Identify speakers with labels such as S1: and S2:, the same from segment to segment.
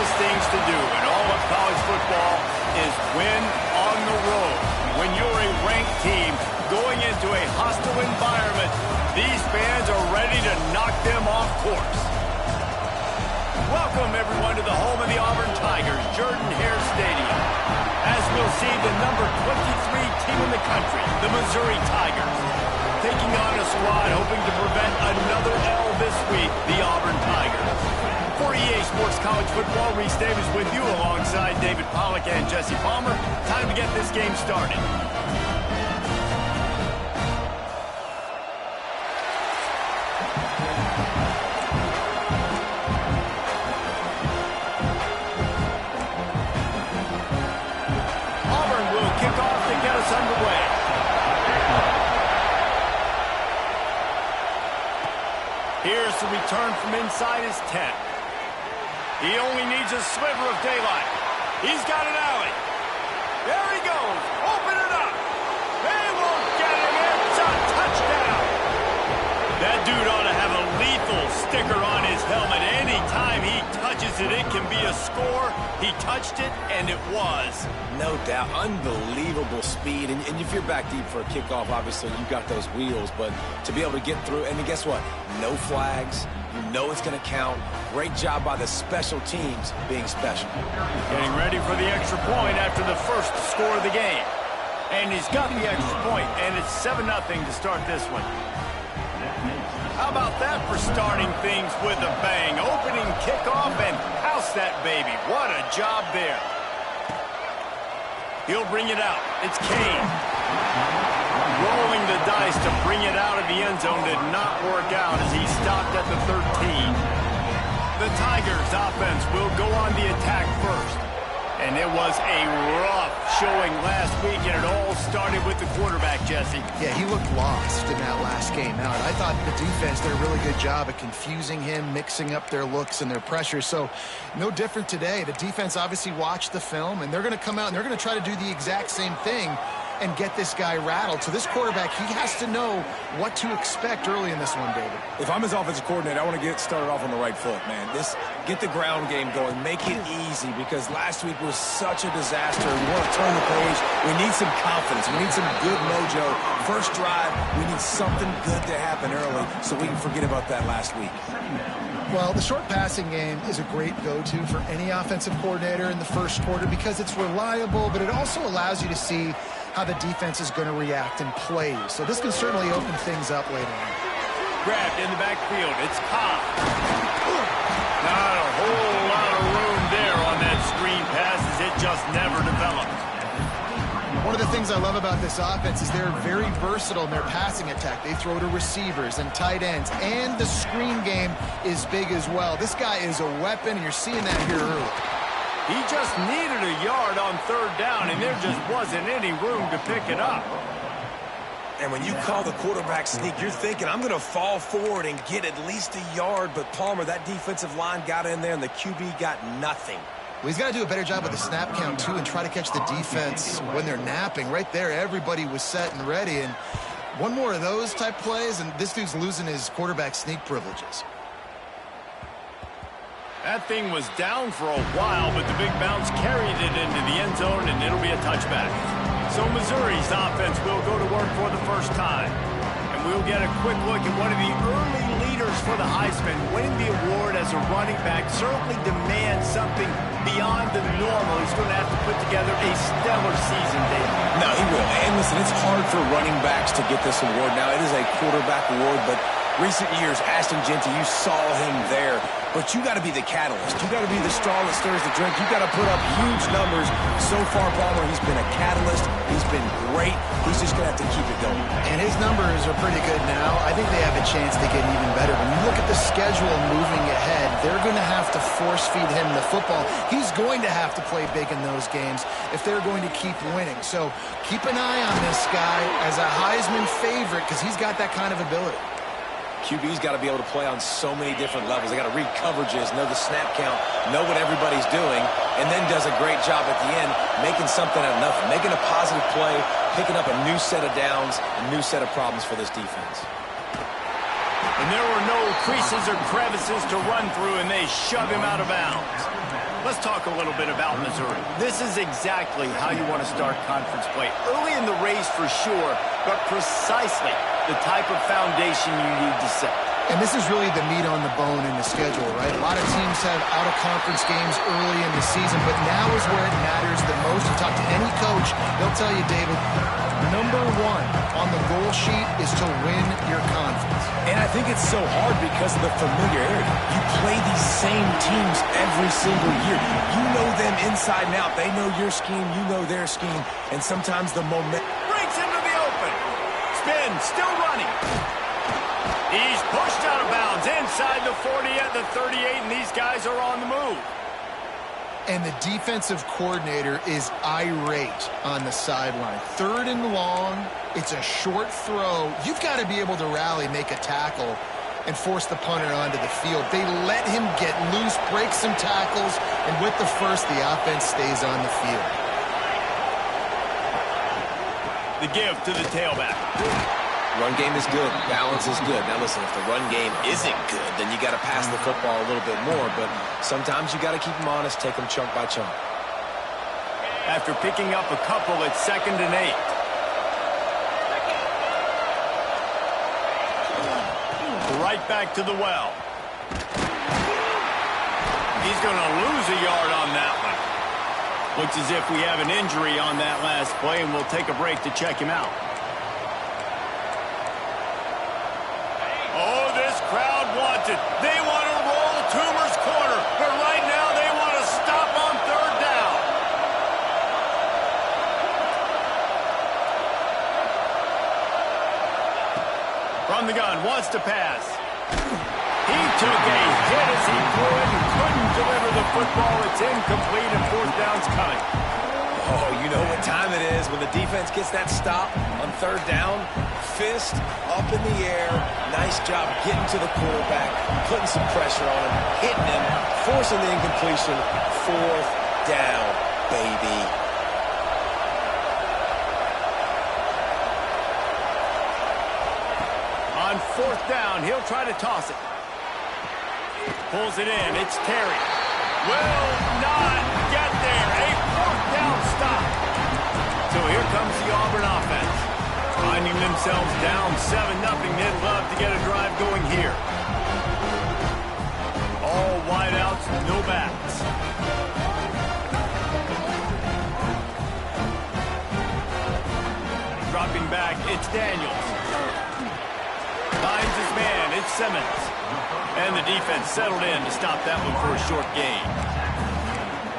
S1: toughest things to do in all of college football is win on the road. When you're a ranked team going into a hostile environment, these fans are ready to knock them off course. Welcome, everyone, to the home of the Auburn Tigers, Jordan-Hare Stadium. As we'll see, the number 23 team in the country, the Missouri Tigers, taking on a squad hoping to prevent another L this week, the Auburn Tigers. For EA Sports College Football, Reese Davis with you alongside David Pollack and Jesse Palmer. Time to get this game started. Auburn will kick off to get us underway. Here's the return from inside his 10. He only needs a sliver of daylight. He's got an alley. There he goes. Open it up. They won't get him. It's a touchdown. That dude ought to have a lethal sticker on his helmet. Anytime he touches it, it can be a score. He touched it, and it was.
S2: No doubt. Unbelievable speed. And if you're back deep for a kickoff, obviously you've got those wheels. But to be able to get through, and guess what? No flags. You know it's going to count. Great job by the special teams being special.
S1: Getting ready for the extra point after the first score of the game. And he's got the extra point, and it's 7-0 to start this one. How about that for starting things with a bang? Opening kickoff and house that baby. What a job there. He'll bring it out. It's Kane. Rolling the dice to bring it out of the end zone did not work out as he stopped at the 13. The Tigers offense will go on the attack first. And it was a rough showing last week, and it all started with the quarterback, Jesse.
S3: Yeah, he looked lost in that last game out. I thought the defense did a really good job at confusing him, mixing up their looks and their pressure. So no different today. The defense obviously watched the film, and they're going to come out and they're going to try to do the exact same thing and get this guy rattled. So this quarterback, he has to know what to expect early in this one, David.
S2: If I'm his offensive coordinator, I want to get started off on the right foot, man. Get the ground game going. Make it easy, because last week was such a disaster. We want to turn the page. We need some confidence. We need some good mojo. First drive, we need something good to happen early so we can forget about that last week.
S3: Well, the short passing game is a great go-to for any offensive coordinator in the first quarter because it's reliable, but it also allows you to see how the defense is going to react and play. So this can certainly open things up later on.
S1: Grabbed in the backfield. It's Cobb. Not a whole lot of room there on that screen pass as it just never developed.
S3: One of the things I love about this offense is they're very versatile in their passing attack. They throw to receivers and tight ends, and the screen game is big as well. This guy is a weapon, and you're seeing that here early.
S1: He just needed a yard on third down, and there just wasn't any room to pick it up.
S2: And when you call the quarterback sneak, you're thinking, I'm going to fall forward and get at least a yard. But Palmer, that defensive line got in there, and the QB got nothing.
S3: Well, he's got to do a better job with the snap count, too, and try to catch the defense when they're napping. Right there, everybody was set and ready. And one more of those type plays, and this dude's losing his quarterback sneak privileges.
S1: That thing was down for a while, but the big bounce carried it into the end zone, and it'll be a touchback. So Missouri's offense will go to work for the first time. And we'll get a quick look at one of the early leaders for the Heisman. Winning the award as a running back certainly demands something beyond the normal. He's going to have to put together a stellar season, Dave.
S2: No, he will. And listen, it's hard for running backs to get this award. Now, it is a quarterback award, but recent years, Ashton Jeanty, you saw him there. But you got to be the catalyst. You got to be the straw that stirs the drink. You got to put up huge numbers. So far, Palmer, he's been a catalyst. He's been great. He's just going to have to keep it going.
S3: And his numbers are pretty good now. I think they have a chance to get even better. When you look at the schedule moving ahead, they're going to have to force-feed him the football. He's going to have to play big in those games if they're going to keep winning. So keep an eye on this guy as a Heisman favorite because he's got that kind of ability.
S2: QB's got to be able to play on so many different levels. They got to read coverages, know the snap count, know what everybody's doing, and then does a great job at the end making something out of nothing, making a positive play, picking up a new set of downs, a new set of problems for this defense.
S1: And there were no creases or crevices to run through, and they shove him out of bounds. Let's talk a little bit about Missouri. This is exactly how you want to start conference play. Early in the race for sure, but precisely the type of foundation you need to set.
S3: And this is really the meat on the bone in the schedule, right? A lot of teams have out-of-conference games early in the season, but now is where it matters the most. You talk to any coach, they'll tell you, David, number one on the goal sheet is to win your conference.
S2: And I think it's so hard because of the familiarity. You play these same teams every single year. You know them inside and out. They know your scheme, you know their scheme, and sometimes the moment
S1: breaks into the open. Spin, still running. He's pushed out of bounds inside the 40 at the 38, and these guys are on the move.
S3: And the defensive coordinator is irate on the sideline. 3rd and long, it's a short throw. You've got to be able to rally, make a tackle, and force the punter onto the field. They let him get loose, break some tackles, and with the first, the offense stays on the field.
S1: The give to the tailback.
S2: run game is good, balance is good. Now listen, if the run game isn't good, then you got to pass the football a little bit more, but sometimes you got to keep them honest, take them chunk by chunk.
S1: After picking up a couple, it's 2nd and 8. Right back to the well. He's going to lose a yard on that one. Looks as if we have an injury on that last play, and we'll take a break to check him out. Oh, this crowd wants it. They want to roll Toomer's corner, but right now they want to stop on 3rd down. From the gun, wants to pass. He took a hit as he threw it and couldn't deliver the football. It's incomplete and 4th down's coming.
S2: Oh, you know what time it is when the defense gets that stop on 3rd down. Fist up in the air. Nice job getting to the quarterback, putting some pressure on him, hitting him, forcing the incompletion. 4th down, baby.
S1: On 4th down, he'll try to toss it. Pulls it in. It's Terry. Will not get there. A 4th down stop. So here comes the Auburn offense. Finding themselves down 7-0. They'd love to get a drive going here. All wideouts, no backs. Dropping back, it's Daniels. Finds his man, it's Simmons. And the defense settled in to stop that one for a short gain.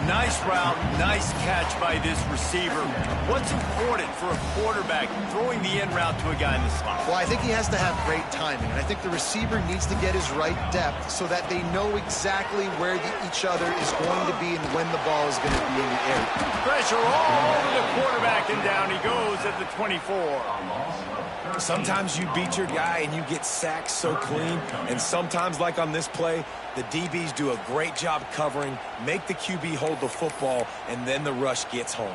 S1: Nice route, nice catch by this receiver. What's important for a quarterback throwing the in route to a guy in the slot?
S3: Well, I think he has to have great timing, and I think the receiver needs to get his right depth so that they know exactly where each other is going to be and when the ball is going to be in the air.
S1: Pressure all over the quarterback, and down he goes at the 24.
S2: Sometimes you beat your guy and you get sacked so clean, and sometimes, like on this play, the DBs do a great job covering, make the QB hold the football, and then the rush gets home.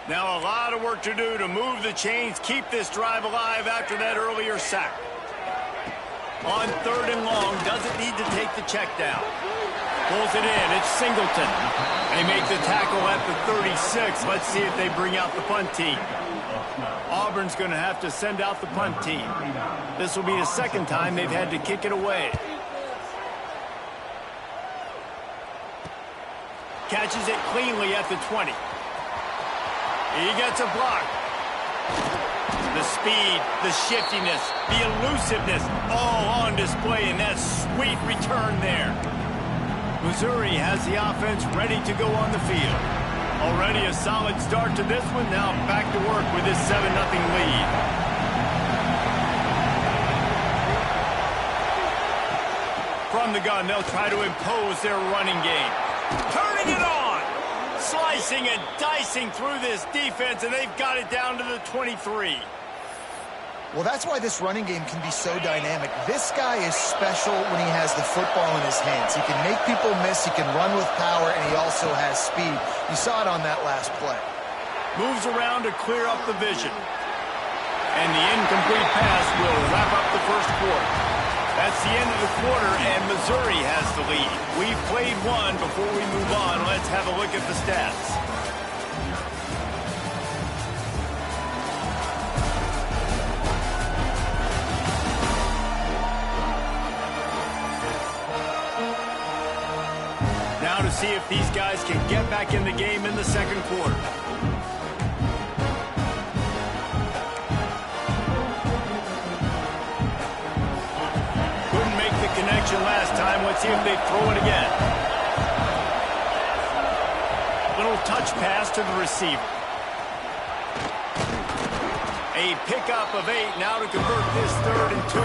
S1: Now a lot of work to do to move the chains, keep this drive alive after that earlier sack. On 3rd and long, doesn't need to take the check down. Pulls it in, it's Singleton. They make the tackle at the 36. Let's see if they bring out the punt team. Auburn's going to have to send out the punt team. This will be the 2nd time they've had to kick it away. Catches it cleanly at the 20. He gets a block. The speed, the shiftiness, the elusiveness, all on display in that sweet return there. Missouri has the offense ready to go on the field. Already a solid start to this one. Now back to work with this 7-0 lead. From the gun, they'll try to impose their running game. Turning it on. Slicing and dicing through this defense, and they've got it down to the 23.
S3: Well, that's why this running game can be so dynamic. This guy is special when he has the football in his hands. He can make people miss, he can run with power, and he also has speed. You saw it on that last play.
S1: Moves around to clear up the vision. And the incomplete pass will wrap up the 1st quarter. That's the end of the quarter, and Missouri has the lead. We've played one. Before we move on, let's have a look at the stats. Now to see if these guys can get back in the game in the second quarter. Connection last time. Let's see if they throw it again. Little touch pass to the receiver. A pickup of 8 now to convert this 3rd and 2.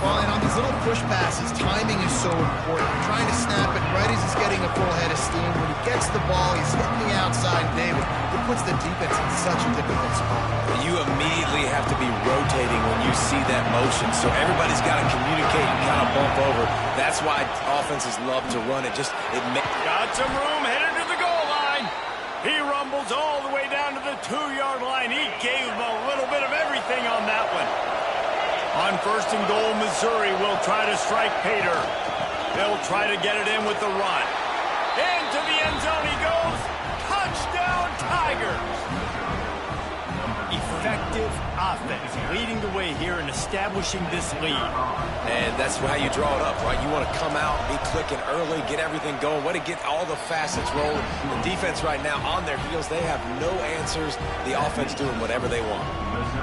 S3: Well, and on these little push passes, timing is so important. Trying to snap it right as he's getting a full head of steam. When he gets the ball, he's hitting the outside. David, it puts the defense in such a difficult spot.
S2: You immediately have to be rotating when you see that motion, so everybody's got to communicate and kind of bump over. That's why offenses love to run it.
S1: Got some room, headed to the goal line. He rumbles all the way down to the 2-yard line. He gave him a little bit of everything on that one. On 1st and goal, Missouri will try to strike Pater. They'll try to get it in with the run. Into the end zone he goes. Touchdown, Tigers. Effective offense leading the way here and establishing this lead.
S2: And that's how you draw it up, right? You want to come out, be clicking early, get everything going, want to get all the facets rolling. The defense right now on their heels, they have no answers. The offense doing whatever they want.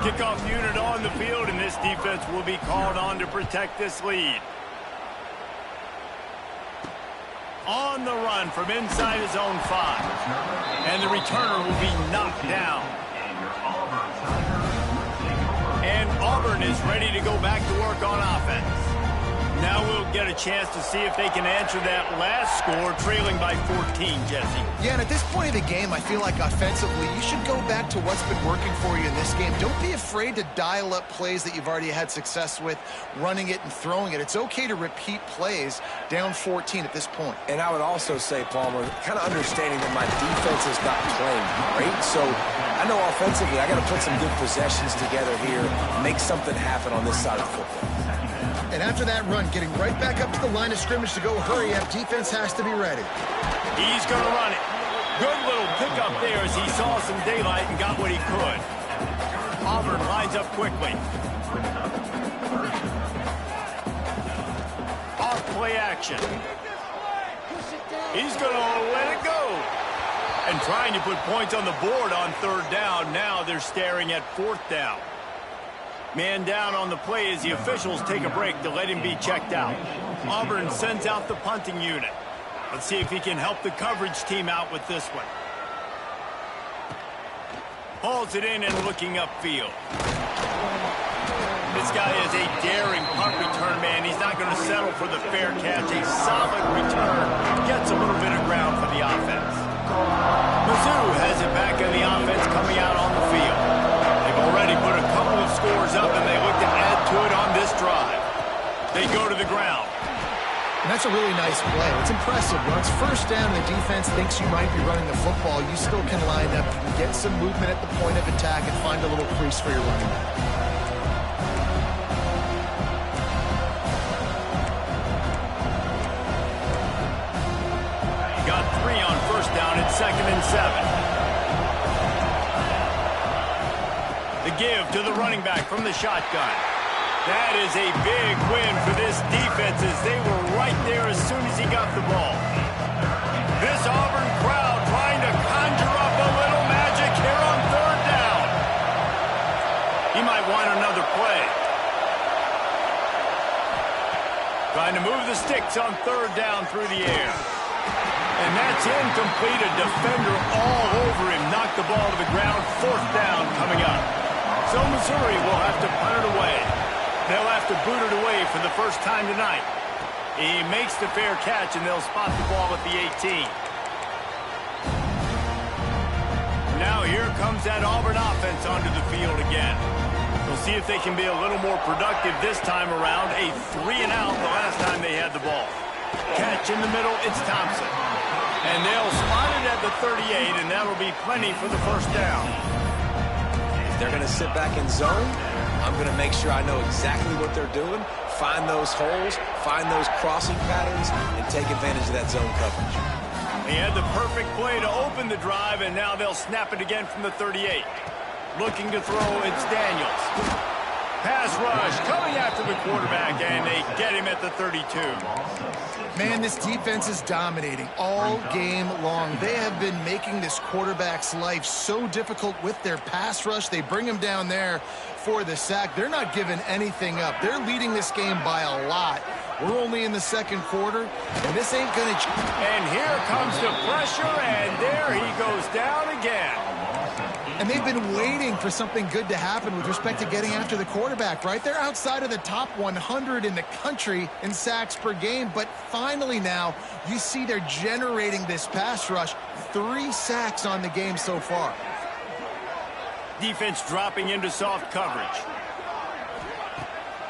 S1: Kickoff unit on the field, and this defense will be called on to protect this lead. On the run from inside his own 5. And the returner will be knocked down. And Auburn is ready to go back to work on offense. Now we'll get a chance to see if they can answer that last score, trailing by 14, Jesse.
S3: Yeah, and at this point of the game, I feel like offensively, you should go back to what's been working for you in this game. Don't be afraid to dial up plays that you've already had success with, running it and throwing it. It's okay to repeat plays down 14 at this point.
S2: And I would also say, Palmer, kind of understanding that my defense is not playing great, so I know offensively I got to put some good possessions together here, make something happen on this side of the football.
S3: And after that run, getting right back up to the line of scrimmage to go hurry up, defense has to be ready.
S1: He's going to run it. Good little pickup there as he saw some daylight and got what he could. Auburn lines up quickly. Off play action. He's going to let it go. And trying to put points on the board on 3rd down. Now they're staring at 4th down. Man down on the play as the officials take a break to let him be checked out. Auburn sends out the punting unit. Let's see if he can help the coverage team out with this one. Hauls it in and looking upfield. This guy is a daring punt return man. He's not going to settle for the fair catch. A solid return. Gets a little bit of ground for the offense. Mizzou has it back in the offense coming out on the field. They've already put a couple of scores up, and they look to add to it on this drive. They go to the ground.
S3: And that's a really nice play. It's impressive. When it's 1st down and the defense thinks you might be running the football, you still can line up and get some movement at the point of attack and find a little crease for your running back.
S1: Got 3 on 1st down at 2nd and 7. The give to the running back from the shotgun. That is a big win for this defense as they were right there as soon as he got the ball. This Auburn crowd trying to conjure up a little magic here on 3rd down. He might want another play. Trying to move the sticks on 3rd down through the air. And that's incomplete. A defender all over him. Knocked the ball to the ground. 4th down coming up. So Missouri will have to punt it away. They'll have to boot it away for the first time tonight. He makes the fair catch, and they'll spot the ball at the 18. Now here comes that Auburn offense onto the field again. We'll see if they can be a little more productive this time around. A 3-and-out the last time they had the ball. Catch in the middle, it's Thompson. And they'll spot it at the 38, and that'll be plenty for the 1st down.
S2: They're going to sit back in zone. I'm going to make sure I know exactly what they're doing. find those holes, find those crossing patterns, and take advantage of that zone coverage.
S1: He had the perfect play to open the drive, and now they'll snap it again from the 38. Looking to throw, it's Daniels. Pass rush coming after the quarterback, and they get him at the 32.
S3: Man, this defense is dominating all game long. They have been making this quarterback's life so difficult with their pass rush. They bring him down there for the sack. They're not giving anything up. They're leading this game by a lot. We're only in the second quarter, and this ain't going to...
S1: And here comes the pressure, and there he goes down again.
S3: And they've been waiting for something good to happen with respect to getting after the quarterback, right? They're outside of the top 100 in the country in sacks per game, but finally now you see they're generating this pass rush. 3 sacks on the game so far.
S1: Defense dropping into soft coverage.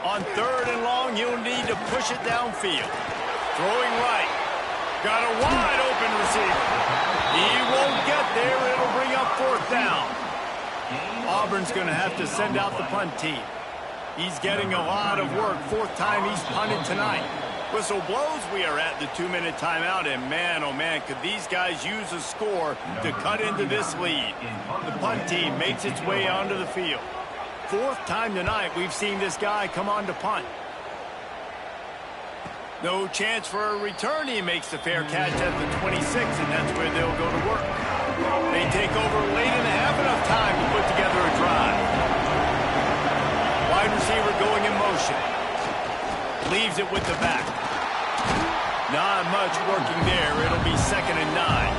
S1: On 3rd and long, you'll need to push it downfield. Throwing right. Got a wide open receiver. He won't get there. It'll bring up 4th down. Auburn's going to have to send out the punt team. He's getting a lot of work. 4th time he's punted tonight. Whistle blows. We are at the 2-minute timeout, and man, oh man, could these guys use a score to cut into this lead. The punt team makes its way onto the field. 4th time tonight we've seen this guy come on to punt. No chance for a return. He makes the fair catch at the 26, and that's where they'll go to work. They take over late and have enough time to put together a drive. Wide receiver going in motion. Leaves it with the back. Not much working there. It'll be 2nd and 9.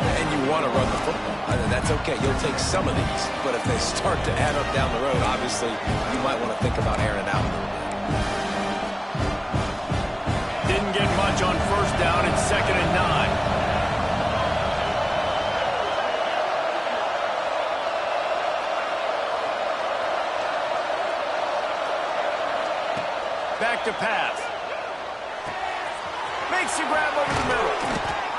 S2: And you want to run the football. That's okay. You'll take some of these. But if they start to add up down the road, obviously, you might want to think about airing it out a little bit.
S1: Didn't get much on 1st down. It's 2nd and 9. Back to pass. Makes the grab over the middle.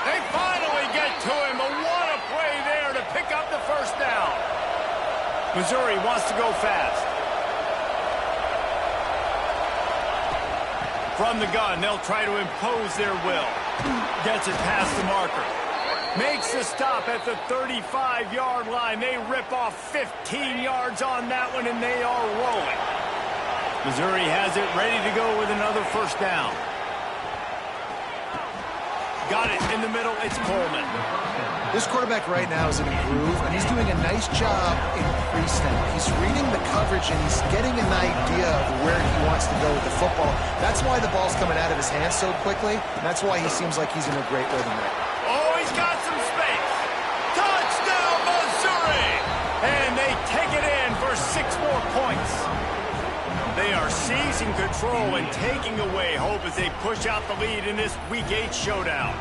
S1: They finally get to him, but what a play there to pick up the 1st down. Missouri wants to go fast. From the gun, they'll try to impose their will. Gets it past the marker. Makes the stop at the 35-yard line. They rip off 15 yards on that one, and they are rolling. Missouri has it ready to go with another 1st down. Got it in the middle. It's Coleman.
S3: This quarterback right now is in a groove, and he's doing a nice job in pre-snap. He's reading the coverage, and he's getting an idea of where he wants to go with the football. That's why the ball's coming out of his hands so quickly, and that's why he seems like he's in a great rhythm right now.
S1: Oh, he's got some space. Touchdown, Missouri! And they take it in for 6 more points. They are seizing control and taking away hope as they push out the lead in this Week 8 showdown.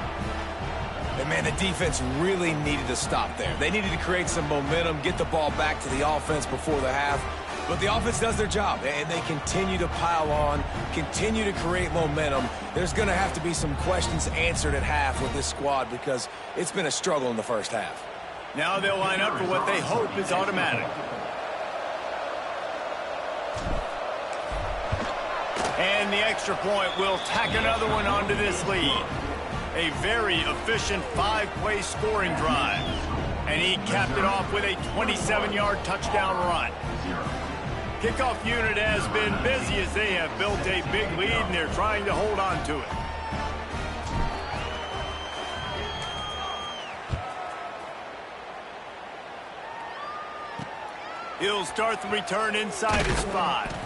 S2: And man, the defense really needed to stop there. They needed to create some momentum, get the ball back to the offense before the half. But the offense does their job, and they continue to pile on, continue to create momentum. There's going to have to be some questions answered at half with this squad because it's been a struggle in the 1st half.
S1: Now they'll line up for what they hope is automatic. And the extra point will tack another one onto this lead. A very efficient 5-play scoring drive. And he capped it off with a 27-yard touchdown run. Kickoff unit has been busy as they have built a big lead, and they're trying to hold on to it. He'll start the return inside his 5.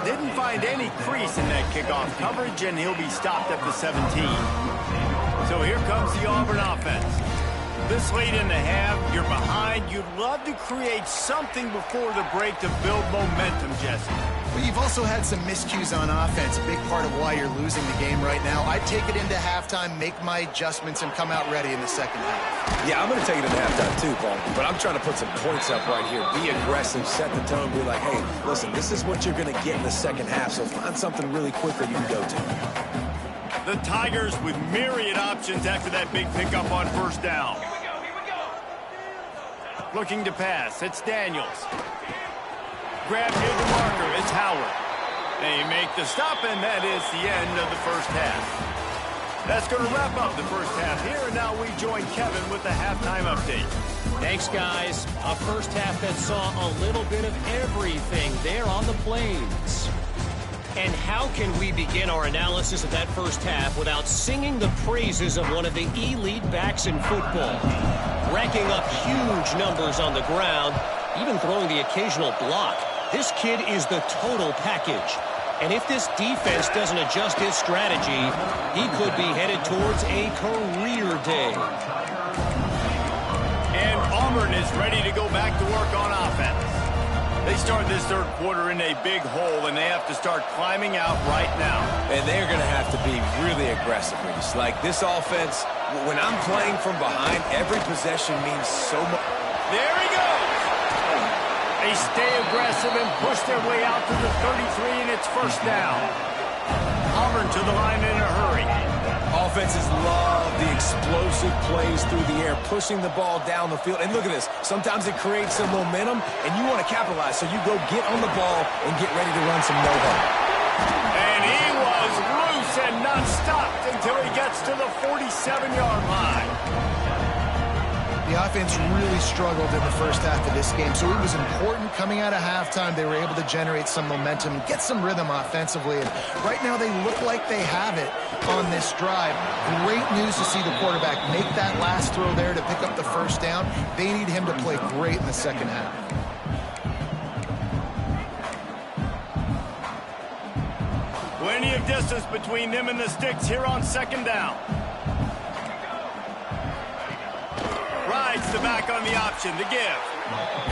S1: Didn't find any crease in that kickoff coverage, and he'll be stopped at the 17. So here comes the Auburn offense. This late in the half, you're behind. You'd love to create something before the break to build momentum, Jesse.
S3: But you've also had some miscues on offense, a big part of why you're losing the game right now. I'd take it into halftime, make my adjustments, and come out ready in the second half.
S2: Yeah, I'm going to take it into halftime too, Paul. But I'm trying to put some points up right here. Be aggressive, set the tone, be like, hey, listen, this is what you're going to get in the second half, so find something really quick that you can go to.
S1: The Tigers with myriad options after that big pickup on 1st down. Looking to pass. It's Daniels. Grab near the marker. It's Howard. They make the stop, and that is the end of the first half. That's going to wrap up the first half here, and now we join Kevin with the halftime update.
S4: Thanks, guys. A first half that saw a little bit of everything there on the Plains. And how can we begin our analysis of that first half without singing the praises of one of the elite backs in football? Racking up huge numbers on the ground, even throwing the occasional block. This kid is the total package. And if this defense doesn't adjust his strategy, he could be headed towards a career day.
S1: And Auburn is ready to go back to work on offense. They start this third quarter in a big hole, and they have to start climbing out right now.
S2: And they're going to have to be really aggressive. It's like this offense, when I'm playing from behind, every possession means so much.
S1: There he goes. They stay aggressive and push their way out to the 33, and it's first down. Auburn to the line in a hurry.
S2: Offenses love the explosive plays through the air, pushing the ball down the field. And look at this. Sometimes it creates some momentum, and you want to capitalize. So you go get on the ball and get ready to run some no-huddle.
S1: And he was loose and not stopped until he gets to the 47-yard line.
S3: The offense really struggled in the first half of this game, so it was important coming out of halftime. They were able to generate some momentum and get some rhythm offensively. And right now they look like they have it on this drive. Great news to see the quarterback make that last throw there to pick up the first down. They need him to play great in the second half.
S1: Plenty of distance between them and the sticks here on second down. Rides the back on the option to give.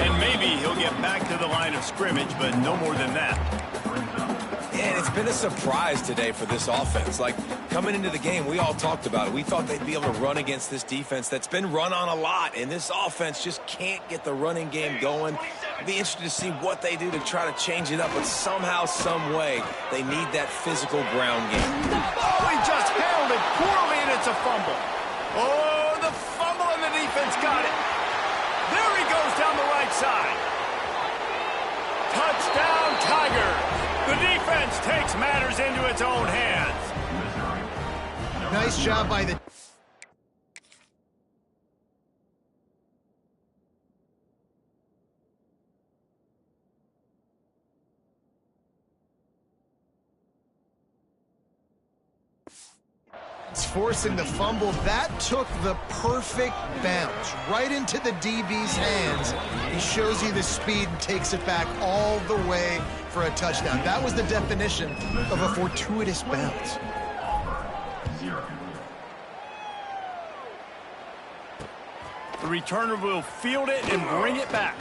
S1: And maybe he'll get back to the line of scrimmage, but no more than that.
S2: And it's been a surprise today for this offense. Like, coming into the game, we all talked about it. We thought they'd be able to run against this defense that's been run on a lot. And this offense just can't get the running game going. It'll be interesting to see what they do to try to change it up. But somehow, some way, they need that physical ground game.
S1: Oh, he just handled it poorly, and it's a fumble. Oh, the fumble, and the defense got it. There he goes down the right side. Touchdown, Tigers. The defense takes matters into its own hands.
S3: Nice job by the... forcing the fumble. That took the perfect bounce right into the DB's hands. He shows you the speed and takes it back all the way for a touchdown. That was the definition of a fortuitous bounce.
S1: The returner will field it and bring it back.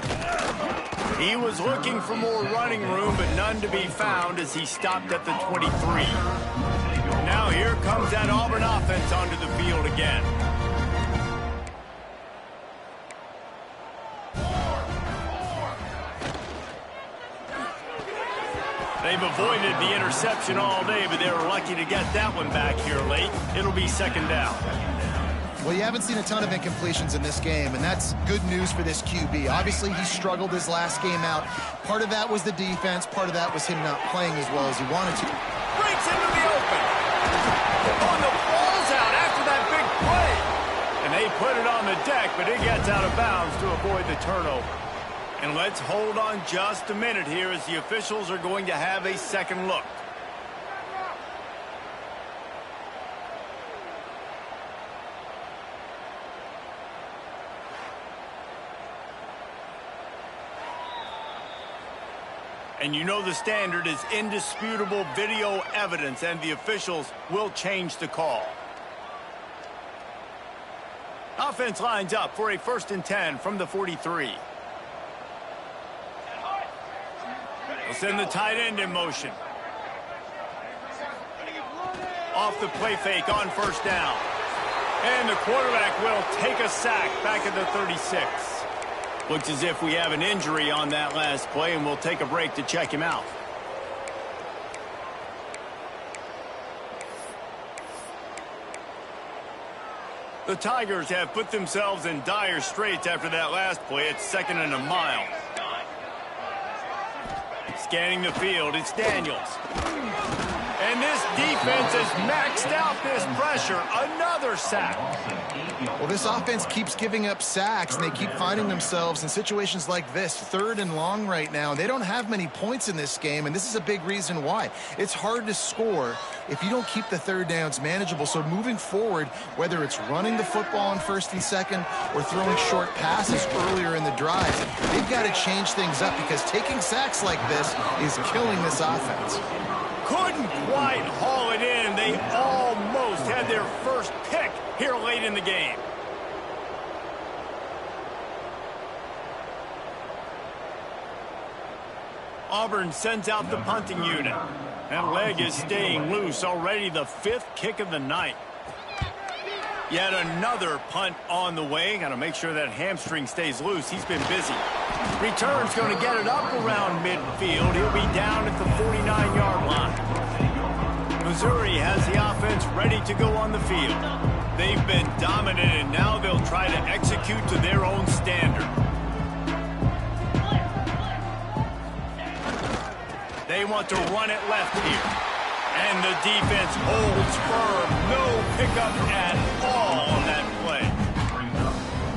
S1: He was looking for more running room, but none to be found as he stopped at the 23. Now here comes that Auburn offense onto the field again. They've avoided the interception all day, but they were lucky to get that one back here late. It'll be second down.
S3: Well, you haven't seen a ton of incompletions in this game, and that's good news for this QB. Obviously, he struggled his last game out. Part of that was the defense. Part of that was him not playing as well as he wanted to.
S1: Breaks into the open. Oh, the ball's out after that big play. And they put it on the deck, but it gets out of bounds to avoid the turnover. And let's hold on just a minute here as the officials are going to have a second look. And you know the standard is indisputable video evidence, and the officials will change the call. Offense lines up for a 1st and 10 from the 43. They'll send the tight end in motion. Off the play fake on 1st down. And the quarterback will take a sack back at the 36. Looks as if we have an injury on that last play, and we'll take a break to check him out. The Tigers have put themselves in dire straits after that last play. It's 2nd and a mile. Scanning the field, it's Daniels. And this defense has maxed out this pressure. Another sack.
S3: Well, this offense keeps giving up sacks, and they keep finding themselves in situations like this, 3rd and long right now. They don't have many points in this game, and this is a big reason why. It's hard to score if you don't keep the 3rd downs manageable. So moving forward, whether it's running the football on 1st and 2nd or throwing short passes earlier in the drives, they've got to change things up because taking sacks like this is killing this offense.
S1: Couldn't quite haul it in. They almost had their first pick here late in the game. Auburn sends out the punting unit. That leg is staying loose. Already the 5th kick of the night. Yet another punt on the way. Got to make sure that hamstring stays loose. He's been busy. Return's going to get it up around midfield. He'll be down at the 49-yard line. Missouri has the offense ready to go on the field. They've been dominant, and now they'll try to execute to their own standard. They want to run it left here. And the defense holds firm. No pickup at all on that play.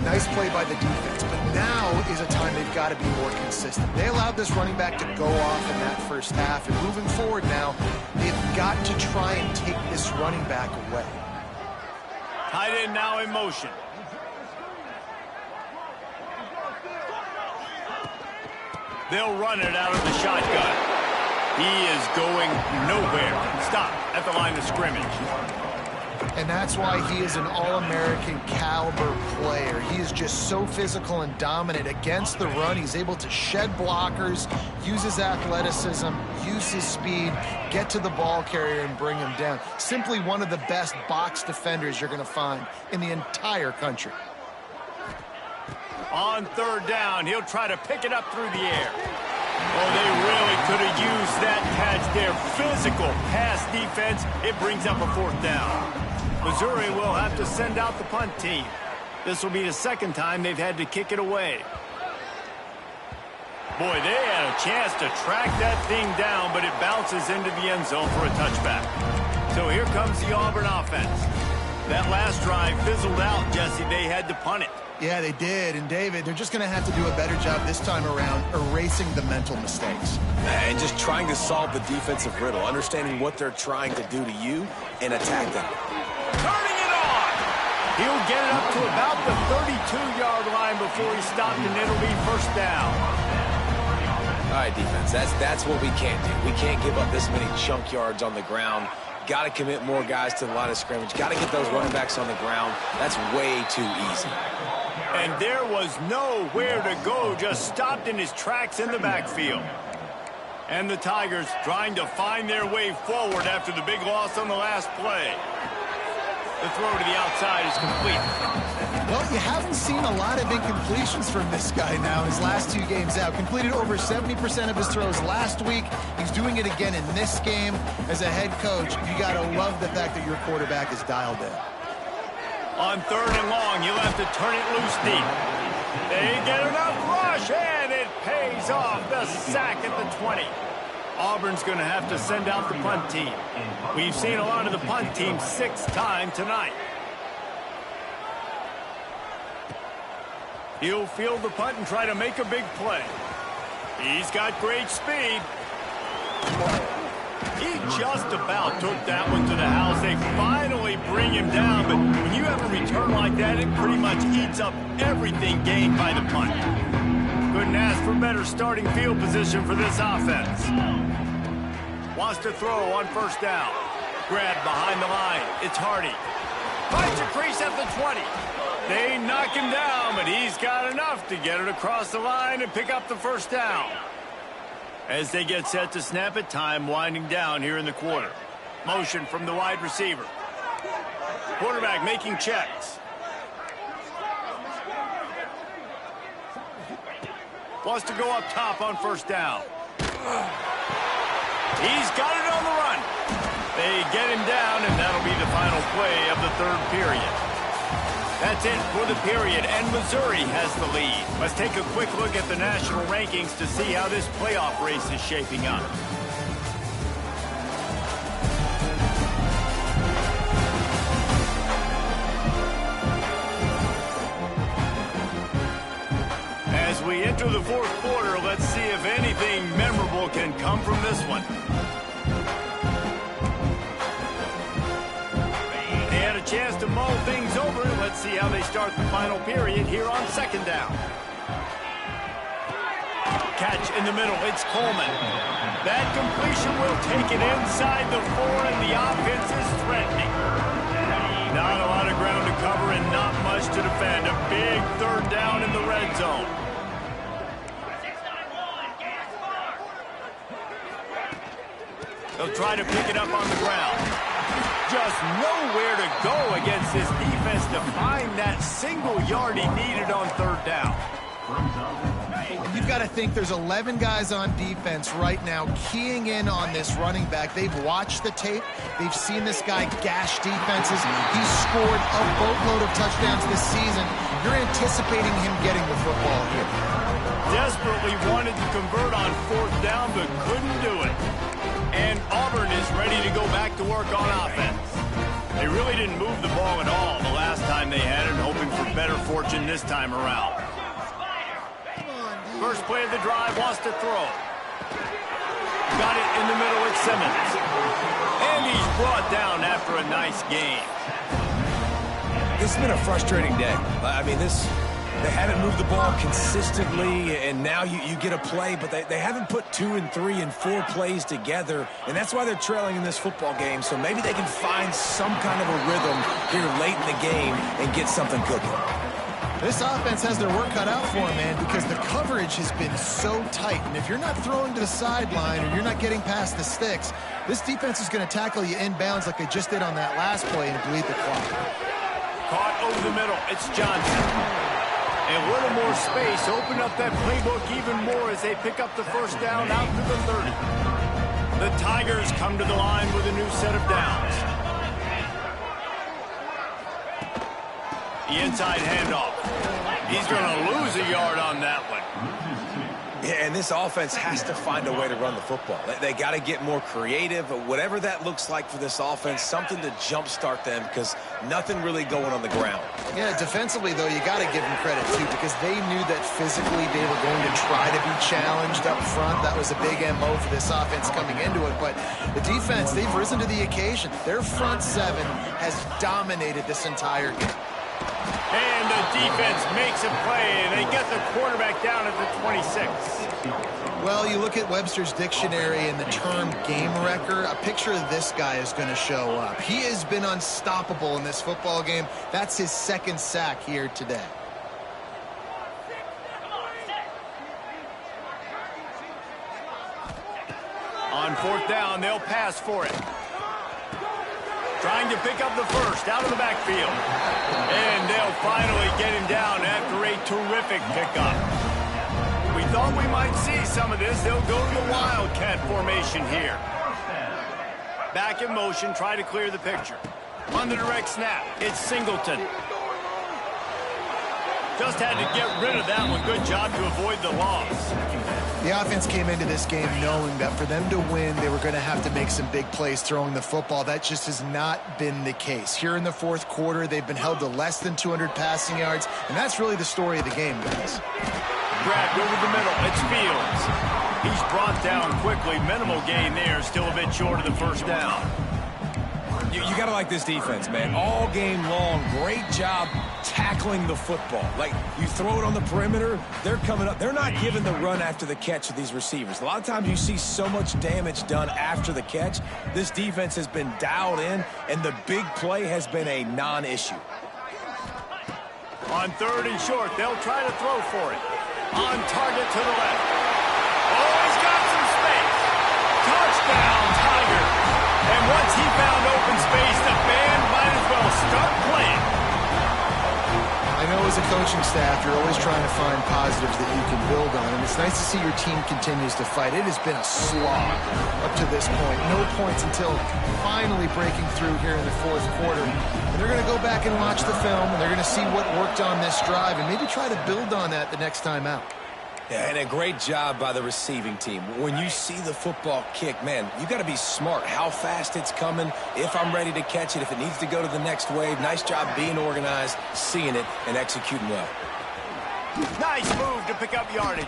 S3: Nice play by the defense, but now is a time they've got to be more consistent. They allowed this running back to go off in that first half, and moving forward now, they've got to try and take this running back away.
S1: Tight end now in motion. They'll run it out of the shotgun. He is going nowhere. Stop at the line of scrimmage.
S3: And that's why he is an All-American caliber player. He is just so physical and dominant against the run. He's able to shed blockers, use his athleticism, use his speed, get to the ball carrier and bring him down. Simply one of the best box defenders you're going to find in the entire country.
S1: On 3rd down, he'll try to pick it up through the air. Oh, they really could have used that catch there. Physical pass defense. It brings up a 4th down. Missouri will have to send out the punt team. This will be the 2nd time they've had to kick it away. Boy, they had a chance to track that thing down, but it bounces into the end zone for a touchback. So here comes the Auburn offense. That last drive fizzled out, Jesse. They had to punt it.
S3: Yeah, they did. And, David, they're just going to have to do a better job this time around erasing the mental mistakes.
S2: And just trying to solve the defensive riddle, understanding what they're trying to do to you and attack them.
S1: Turning it on! He'll get it up to about the 32-yard line before he's stopped, and it'll be 1st down.
S2: All right, defense, that's what we can't do. We can't give up this many chunk yards on the ground. Got to commit more guys to the line of scrimmage. Got to get those running backs on the ground. That's way too easy.
S1: And there was nowhere to go, just stopped in his tracks in the backfield. And the Tigers trying to find their way forward after the big loss on the last play. The throw to the outside is complete.
S3: Well, you haven't seen a lot of incompletions from this guy now his last 2 games out. Completed over 70% of his throws last week. He's doing it again in this game. As a head coach, you got to love the fact that your quarterback is dialed in.
S1: On 3rd and long, you'll have to turn it loose deep. They get enough rush, and it pays off. The sack at the 20. Auburn's going to have to send out the punt team. We've seen a lot of the punt team 6th time tonight. He'll field the punt and try to make a big play. He's got great speed. He just about took that one to the house. They finally bring him down, but when you have a return like that, it pretty much eats up everything gained by the punt. Couldn't ask for better starting field position for this offense. Wants to throw on 1st down. Grabbed behind the line. It's Hardy. Finds a crease at the 20. They knock him down, but he's got enough to get it across the line and pick up the 1st down. As they get set to snap it, time winding down here in the quarter. Motion from the wide receiver. Quarterback making checks. Wants to go up top on 1st down. He's got it on the run. They get him down, and that'll be the final play of the 3rd period. That's it for the period, and Missouri has the lead. Let's take a quick look at the national rankings to see how this playoff race is shaping up. As we enter the fourth quarter, let's see if anything memorable can come from this one. They had a chance to mull things over. Let's see how they start the final period here on second down. Catch in the middle. It's Coleman. That completion will take it inside the 4, and the offense is threatening. Not a lot of ground to cover and not much to defend. A big third down in the red zone. They'll try to pick it up on the ground. Just nowhere to go against this defense to find that single yard he needed on third down.
S3: You've got to think there's 11 guys on defense right now keying in on this running back. They've watched the tape. They've seen this guy gash defenses. He's scored a boatload of touchdowns this season. You're anticipating him getting the football here.
S1: Desperately wanted to convert on fourth down, but couldn't do it. And Auburn is ready to go back to work on offense. They really didn't move the ball at all the last time they had it, hoping for better fortune this time around. First play of the drive, wants to throw. Got it in the middle with Simmons. And he's brought down after a nice game.
S2: This has been a frustrating day. I mean, they haven't moved the ball consistently, and now you get a play, but they haven't put 2 and 3 and 4 plays together, and that's why they're trailing in this football game. So maybe they can find some kind of a rhythm here late in the game and get something cooking.
S3: This offense has their work cut out for them, man, because the coverage has been so tight. And if you're not throwing to the sideline or you're not getting past the sticks, this defense is going to tackle you inbounds like they just did on that last play and bleed the clock.
S1: Caught over the middle. It's Johnson. And a little more space. Open up that playbook even more as they pick up the first down out to the 30. The Tigers come to the line with a new set of downs. The inside handoff. He's going to lose a yard on that one.
S2: Yeah, and this offense has to find a way to run the football. They got to get more creative, whatever that looks like for this offense, something to jumpstart them because nothing really going on the ground.
S3: Yeah, defensively, though, you got to give them credit, too, because they knew that physically they were going to try to be challenged up front. That was a big MO for this offense coming into it. But the defense, they've risen to the occasion. Their front seven has dominated this entire game.
S1: And the defense makes a play, and they get the quarterback down at the 26.
S3: Well, you look at Webster's dictionary and the term game wrecker, a picture of this guy is going to show up. He has been unstoppable in this football game. That's his second sack here today.
S1: On fourth down, they'll pass for it. Trying to pick up the first out of the backfield. And they'll finally get him down after a terrific pickup. We thought we might see some of this. They'll go to the Wildcat formation here. Back in motion, try to clear the picture. On the direct snap, it's Singleton. Just had to get rid of that one. Good job to avoid the loss.
S3: The offense came into this game knowing that for them to win, they were going to have to make some big plays throwing the football. That just has not been the case. Here in the fourth quarter, they've been held to less than 200 passing yards, and that's really the story of the game, guys.
S1: Grabbed over the middle. It's Fields. He's brought down quickly. Minimal gain there. Still a bit short of the first down.
S2: You got to like this defense, man. All game long, great job tackling the football. Like, you throw it on the perimeter, they're coming up. They're not giving the run after the catch to these receivers. A lot of times you see so much damage done after the catch. This defense has been dialed in, and the big play has been a non-issue.
S1: On third and short, they'll try to throw for it. On target to the left. Oh, he's got some space. Touchdown, Tigers. And once he found open space, the band might as well start playing.
S3: I know as a coaching staff, you're always trying to find positives that you can build on, and it's nice to see your team continues to fight. It has been a slog up to this point. No points until finally breaking through here in the fourth quarter. And they're going to go back and watch the film, and they're going to see what worked on this drive and maybe try to build on that the next time out.
S2: Yeah, and a great job by the receiving team. When you see the football kick, man, you got to be smart how fast it's coming, if I'm ready to catch it, if it needs to go to the next wave. Nice job being organized, seeing it, and executing well.
S1: Nice move to pick up yardage.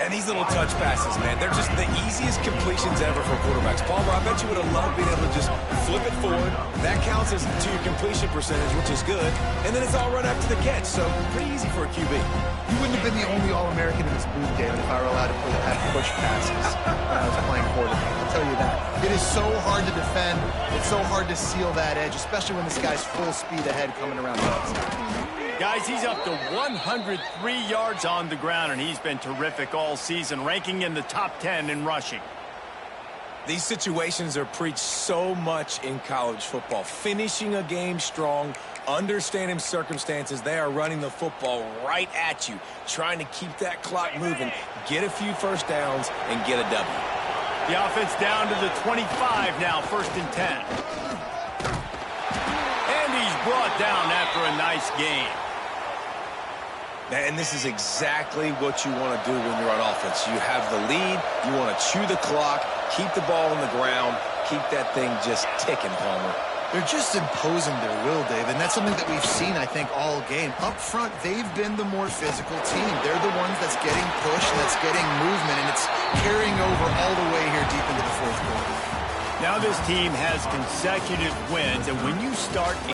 S2: And these little touch passes, man, they're just the easiest completions ever for quarterbacks. Palmer, I bet you would have loved being able to just flip it forward. That counts as to your completion percentage, which is good. And then it's all run after the catch, so pretty easy for a QB.
S3: You wouldn't have been the only All-American in this booth, David, if I were allowed to have push passes when I was playing quarterback. I'll tell you that. It is so hard to defend. It's so hard to seal that edge, especially when this guy's full speed ahead coming around the outside.
S1: Guys, he's up to 103 yards on the ground, and he's been terrific all season, ranking in the top 10 in rushing.
S2: These situations are preached so much in college football. Finishing a game strong, understanding circumstances. They are running the football right at you, trying to keep that clock moving, get a few first downs, and get a W.
S1: The offense down to the 25 now, 1st and 10. And he's brought down after a nice gain.
S2: And this is exactly what you want to do when you're on offense. You have the lead, you want to chew the clock, keep the ball on the ground, keep that thing just ticking, Palmer.
S3: They're just imposing their will, Dave, and that's something that we've seen, I think, all game. Up front, they've been the more physical team. They're the ones that's getting pushed, and that's getting movement, and it's carrying over all the way here deep into the fourth quarter.
S1: Now this team has consecutive wins, and when you start